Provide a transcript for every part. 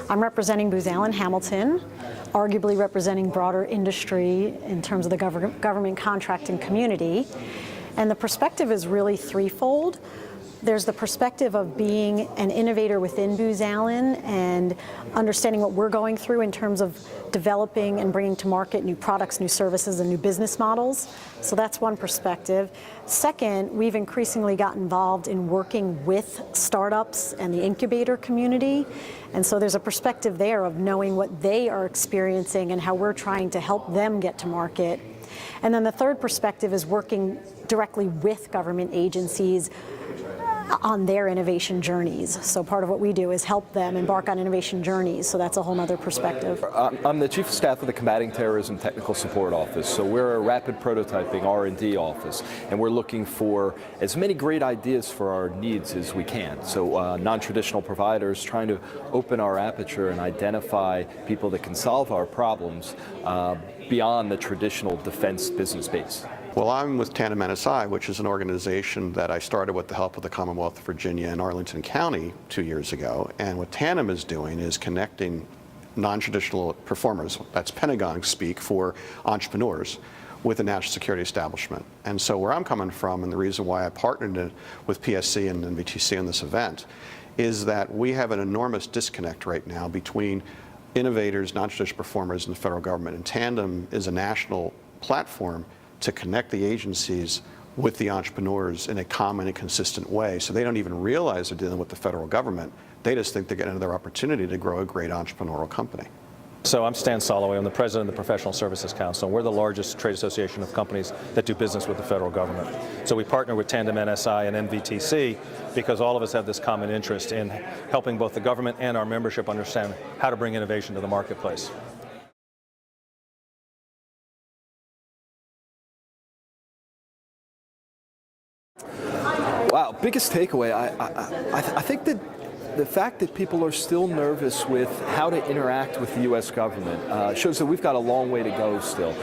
I'm representing Booz Allen Hamilton, arguably representing broader industry in terms of the government contracting community. And the perspective is really threefold. There's the perspective of being an innovator within Booz Allen and understanding what we're going through in terms of developing and bringing to market new products, new services, and new business models. So that's one perspective. Second, we've increasingly got involved in working with startups and the incubator community. And so there's a perspective there of knowing what they are experiencing and how we're trying to help them get to market. And then the third perspective is working directly with government agencies on their innovation journeys. So part of what we do is help them embark on innovation journeys. So that's a whole other perspective. I'm the Chief of Staff of the Combating Terrorism Technical Support Office. So we're a rapid prototyping R&D office, and we're looking for as many great ideas for our needs as we can. So non-traditional providers trying to open our aperture and identify people that can solve our problems beyond the traditional defense business base. Well, I'm with Tandem NSI, which is an organization that I started with the help of the Commonwealth of Virginia and Arlington County 2 years ago. And what Tandem is doing is connecting non-traditional performers, that's Pentagon speak for entrepreneurs, with the national security establishment. And so where I'm coming from, and the reason why I partnered with PSC and NVTC on this event, is that we have an enormous disconnect right now between innovators, non-traditional performers, and the federal government. And Tandem is a national platform to connect the agencies with the entrepreneurs in a common and consistent way, so they don't even realize they're dealing with the federal government. They just think they're getting another opportunity to grow a great entrepreneurial company. So I'm Stan Soloway. I'm the president of the Professional Services Council. We're the largest trade association of companies that do business with the federal government. So we partner with Tandem NSI and NVTC because all of us have this common interest in helping both the government and our membership understand how to bring innovation to the marketplace. Wow, biggest takeaway, I think that the fact that people are still nervous with how to interact with the U.S. government shows that we've got a long way to go still.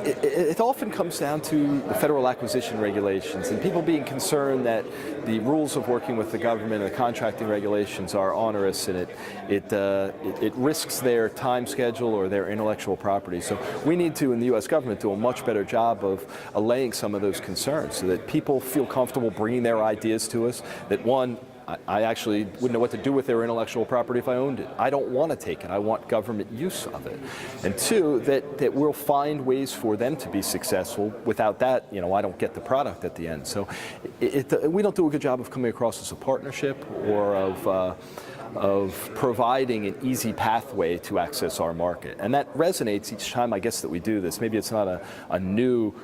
It often comes down to the federal acquisition regulations and people being concerned that the rules of working with the government and the contracting regulations are onerous and it risks their time schedule or their intellectual property. So we need to, in the U.S. government, do a much better job of allaying some of those concerns so that people feel comfortable bringing their ideas to us, that one, I actually wouldn't know what to do with their intellectual property if I owned it. I don't want to take it. I want government use of it. And two, that we'll find ways for them to be successful. Without that, I don't get the product at the end. So we don't do a good job of coming across as a partnership or of providing an easy pathway to access our market. And that resonates each time, I guess, that we do this. Maybe it's not a new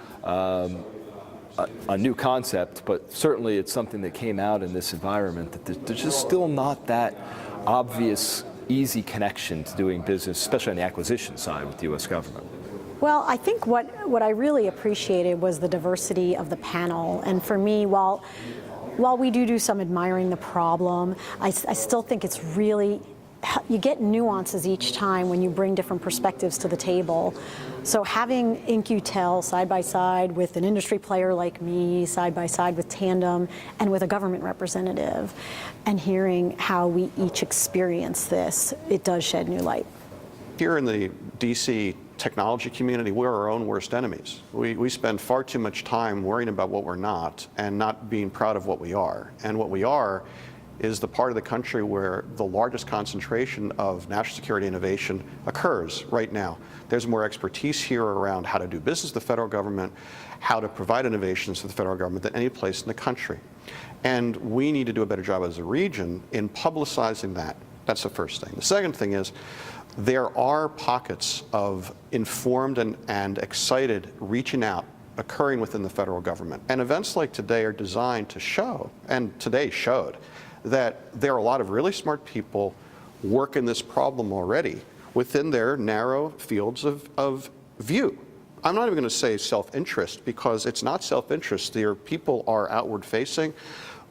concept, but certainly it's something that came out in this environment that there's just still not that obvious, easy connection to doing business, especially on the acquisition side with the U.S. government. Well, I think what I really appreciated was the diversity of the panel. And for me, while we do some admiring the problem, I still think it's really, you get nuances each time when you bring different perspectives to the table. So having In-Q-Tel side by side with an industry player like me, side by side with Tandem, and with a government representative, and hearing how we each experience this, it does shed new light. Here in the DC technology community, we're our own worst enemies. We spend far too much time worrying about what we're not and not being proud of what we are. And what we are is the part of the country where the largest concentration of national security innovation occurs right now. There's more expertise here around how to do business with the federal government, how to provide innovations to the federal government than any place in the country. And we need to do a better job as a region in publicizing that. That's the first thing. The second thing is there are pockets of informed and excited reaching out occurring within the federal government. And events like today are designed to show, and today showed, that there are a lot of really smart people working this problem already within their narrow fields of view. I'm not even going to say self-interest, because it's not self-interest. People are outward facing,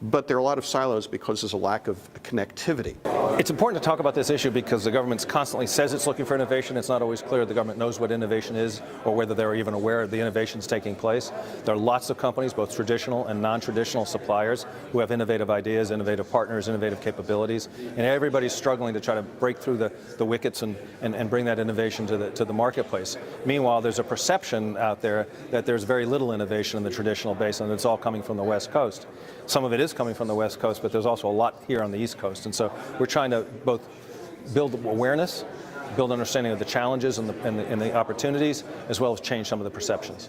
But there are a lot of silos because there's a lack of connectivity. It's important to talk about this issue because the government constantly says it's looking for innovation. It's not always clear the government knows what innovation is or whether they're even aware of the innovations taking place. There are lots of companies, both traditional and non-traditional suppliers, who have innovative ideas, innovative partners, innovative capabilities, and everybody's struggling to try to break through the wickets and bring that innovation to the marketplace. Meanwhile, there's a perception out there that there's very little innovation in the traditional base, and it's all coming from the West Coast. Some of it is coming from the West Coast, but there's also a lot here on the East Coast. And so we're trying to both build awareness, build understanding of the challenges and the opportunities, as well as change some of the perceptions.